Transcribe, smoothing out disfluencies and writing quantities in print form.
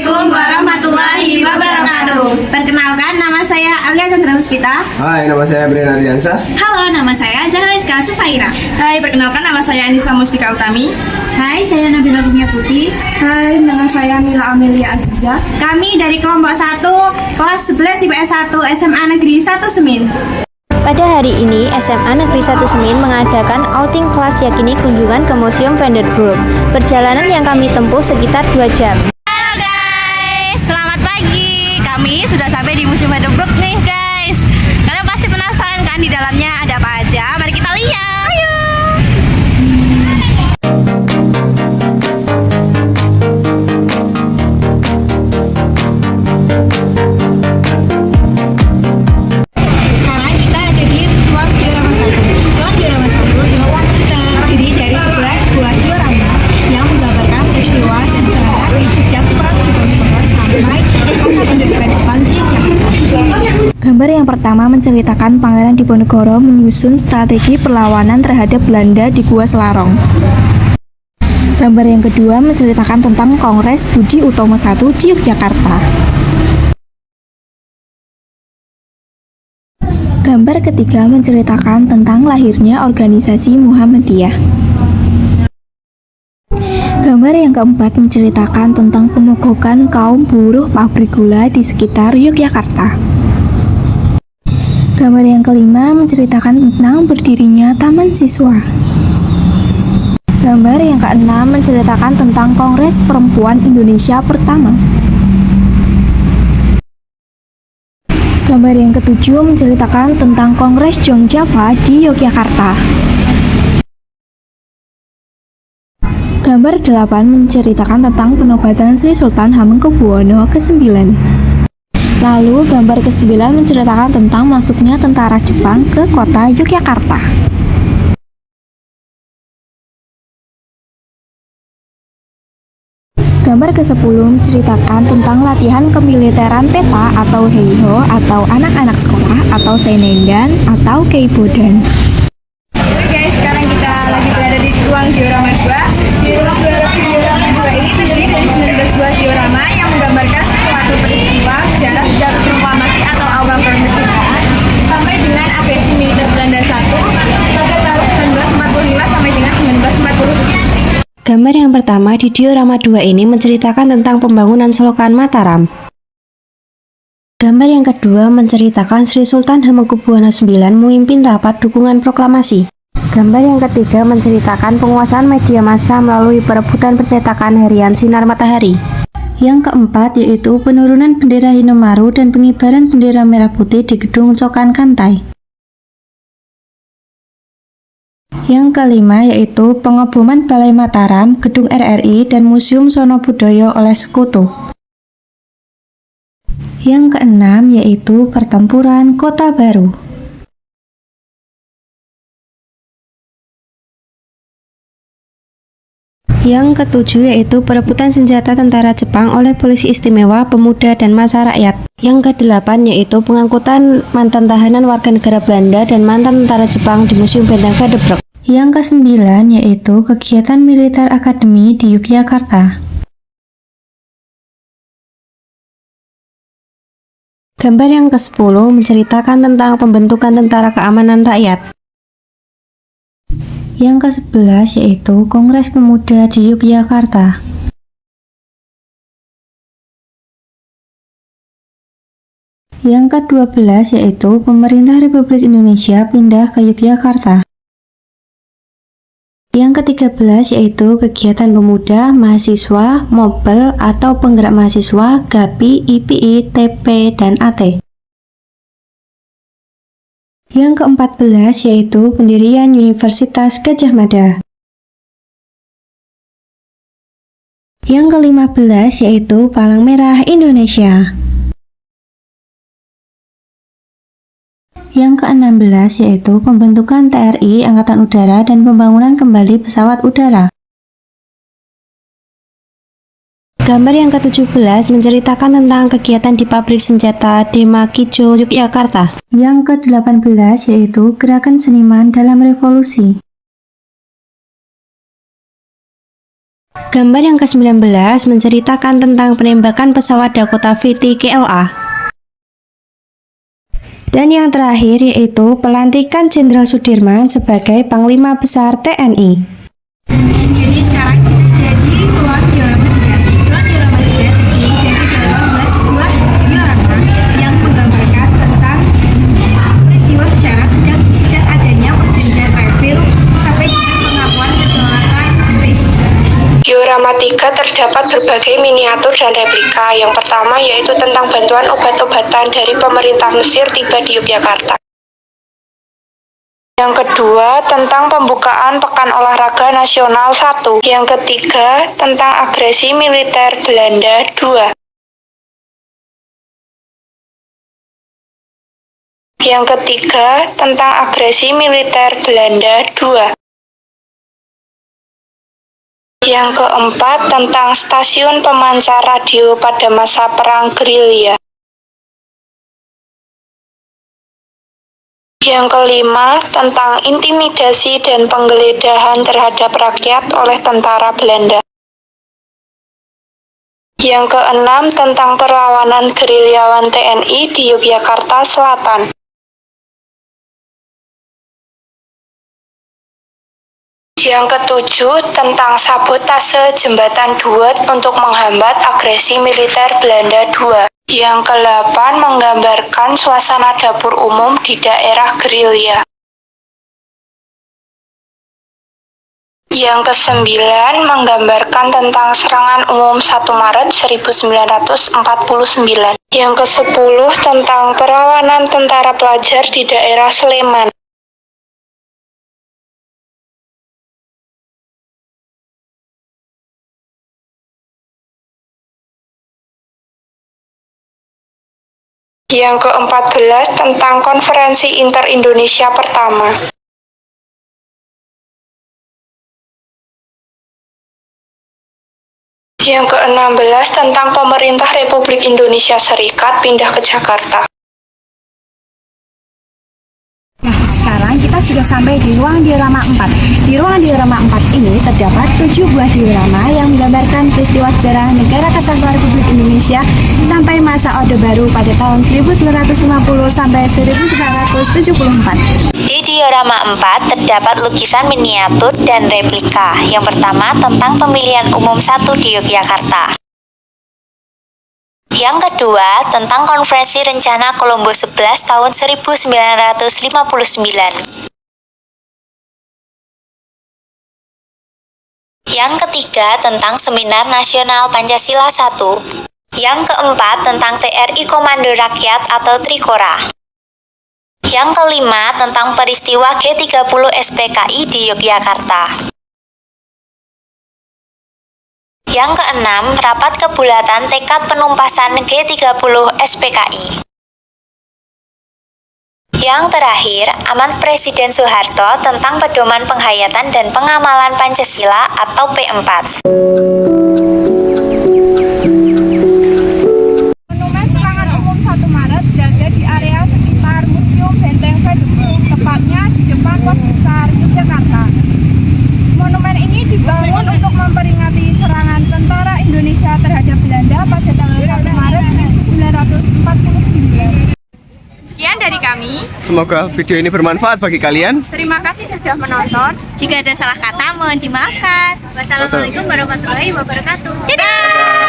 Assalamualaikum warahmatullahi wabarakatuh. Perkenalkan, nama saya Alia Chandra Puspita. Hai, nama saya Brian Ardiansa. Halo, nama saya Zahra Rizka Sufaira. Hai, perkenalkan nama saya Anissa Mustika Utami. Hai, saya Nabila Dunia Putih. Hai, nama saya Mila Amelia Aziza. Kami dari kelompok 1, kelas 11 IPS 1 SMA Negeri 1 Semin. Pada hari ini, SMA Negeri 1 Semin mengadakan outing kelas yakini kunjungan ke Museum Vanderburg. Perjalanan yang kami tempuh sekitar 2 jam. Halo guys, selamat pagi. Kami sudah sampai di Museum Vanderburg nih guys. Kalian pasti penasaran kan di dalamnya ada apa aja? Mari kita lihat. Ayo. Sekarang kita ada di ruang diorama 1. Ruang diorama 1 terdiri dari 11 buah diorama yang menggambarkan peristiwa sejarah sejak Perang Diponegoro sampai masa pendudukan Jepang di Jakarta. Gambar yang pertama menceritakan Pangeran Diponegoro menyusun strategi perlawanan terhadap Belanda di Gua Selarong. Gambar yang kedua menceritakan tentang Kongres Budi Utomo I di Yogyakarta. Gambar ketiga menceritakan tentang lahirnya organisasi Muhammadiyah. Gambar yang keempat menceritakan tentang pemogokan kaum buruh pabrik gula di sekitar Yogyakarta. Gambar yang kelima menceritakan tentang berdirinya Taman Siswa. Gambar yang keenam menceritakan tentang Kongres Perempuan Indonesia pertama. Gambar yang ketujuh menceritakan tentang Kongres Jongjava di Yogyakarta. Gambar 8 menceritakan tentang penobatan Sri Sultan Hamengkubuwono ke-9. Lalu gambar ke-9 menceritakan tentang masuknya tentara Jepang ke kota Yogyakarta. Gambar ke-10 menceritakan tentang latihan kemiliteran peta atau heiho atau anak-anak sekolah atau senendan atau keibodan. Oke guys, sekarang kita lagi berada di ruang diorama 2. Di ruang diorama 2 ini terdiri dari 19 buah diorama yang menggambarkan suatu peristiwa sejarah sejak proklamasi atau awal kemerdekaan sampai dengan agresi militer Belanda 1 pada tahun 1945 sampai dengan 1940. Gambar yang pertama di diorama 2 ini menceritakan tentang pembangunan Selokan Mataram. Gambar yang kedua menceritakan Sri Sultan Hamengkubuwono IX memimpin rapat dukungan proklamasi. Gambar yang ketiga menceritakan penguasaan media massa melalui perebutan percetakan harian Sinar Matahari. Yang keempat yaitu penurunan bendera Hinomaru dan pengibaran bendera merah putih di gedung Cokan Kantai. Yang kelima yaitu pengeboman Balai Mataram, Gedung RRI, dan Museum Sono Budoyo oleh Sekutu. Yang keenam yaitu pertempuran Kota Baru. Yang ketujuh yaitu perebutan senjata tentara Jepang oleh polisi istimewa, pemuda, dan massa rakyat. Yang kedelapan yaitu pengangkutan mantan tahanan warga negara Belanda dan mantan tentara Jepang di Museum Benteng Vanderburg. Yang kesembilan yaitu kegiatan militer akademi di Yogyakarta. Gambar yang ke-10 menceritakan tentang pembentukan Tentara Keamanan Rakyat. Yang ke-11 yaitu Kongres Pemuda di Yogyakarta. Yang ke-12 yaitu Pemerintah Republik Indonesia pindah ke Yogyakarta. Yang ke-13 yaitu kegiatan pemuda, mahasiswa, mobel atau penggerak mahasiswa, GAPI, IPI, TP, dan AT. Yang ke-14 yaitu pendirian Universitas Gadjah Mada. Yang ke-15 yaitu Palang Merah Indonesia. Yang ke-16 yaitu pembentukan TRI Angkatan Udara dan pembangunan kembali pesawat udara. Gambar yang ke-17 menceritakan tentang kegiatan di pabrik senjata Demakijo, Yogyakarta. Yang ke-18 yaitu gerakan seniman dalam revolusi. Gambar yang ke-19 menceritakan tentang penembakan pesawat Dakota VT-KLA. Dan yang terakhir yaitu pelantikan Jenderal Sudirman sebagai Panglima Besar TNI. Jadi sekarang kita jadi ruang diorama 3. Ruang diorama 3 terdiri dari 18 buah diorama yang menggambarkan tentang peristiwa sejarah sejak adanya perjanjian Reville sampai dengan pengakuan kedaulatan Inggris. Diorama 3 terdapat berbagai miniatur dan replika. Yang pertama yaitu tentang bantuan obat-obatan dari pemerintah Mesir tiba di Yogyakarta. Yang kedua, tentang pembukaan Pekan Olahraga Nasional 1. Yang ketiga, tentang agresi militer Belanda 2. Yang ketiga, tentang agresi militer Belanda 2. Yang keempat, tentang stasiun pemancar radio pada masa Perang Gerilya. Yang kelima, tentang intimidasi dan penggeledahan terhadap rakyat oleh tentara Belanda. Yang keenam, tentang perlawanan gerilyawan TNI di Yogyakarta Selatan. Yang ketujuh, tentang sabotase jembatan Duet untuk menghambat agresi militer Belanda 2. Yang ke-8, menggambarkan suasana dapur umum di daerah gerilya. Yang ke-9, menggambarkan tentang serangan umum 1 Maret 1949. Yang ke-10, tentang perlawanan tentara pelajar di daerah Sleman. Yang ke-14, tentang Konferensi Inter-Indonesia pertama. Yang ke-16, tentang pemerintah Republik Indonesia Serikat pindah ke Jakarta. Nah, sekarang kita sudah sampai di ruang diorama 4. Di ruang diorama 4 ini terdapat 7 buah diorama yang menggambarkan peristiwa sejarah Negara Kesatuan Republik Indonesia sampai masa Orde Baru pada tahun 1950 sampai 1974. Di diorama 4 terdapat lukisan miniatur dan replika. Yang pertama tentang pemilihan umum 1 di Yogyakarta. Yang kedua tentang Konferensi Rencana Kolombo 11 tahun 1959. Yang ketiga tentang Seminar Nasional Pancasila 1. Yang keempat tentang TRI Komando Rakyat atau Trikora. Yang kelima tentang peristiwa G30 SPKI di Yogyakarta. Yang keenam, rapat kebulatan tekad penumpasan G30 SPKI. Yang terakhir, Amanat Presiden Soeharto tentang pedoman penghayatan dan pengamalan Pancasila atau P4. Monumen serangan umum 1 Maret berada di area sekitar Museum Benteng Viaduct, tepatnya di depan Pos Besar Yogyakarta. Monumen ini dibangun untuk memperingati serangan tentara Indonesia terhadap Belanda pada tanggal 1 Maret 1949. Sekian dari kami. Semoga video ini bermanfaat bagi kalian. Terima kasih sudah menonton. Jika ada salah kata mohon dimaafkan. Wassalamualaikum warahmatullahi wabarakatuh. Dadah!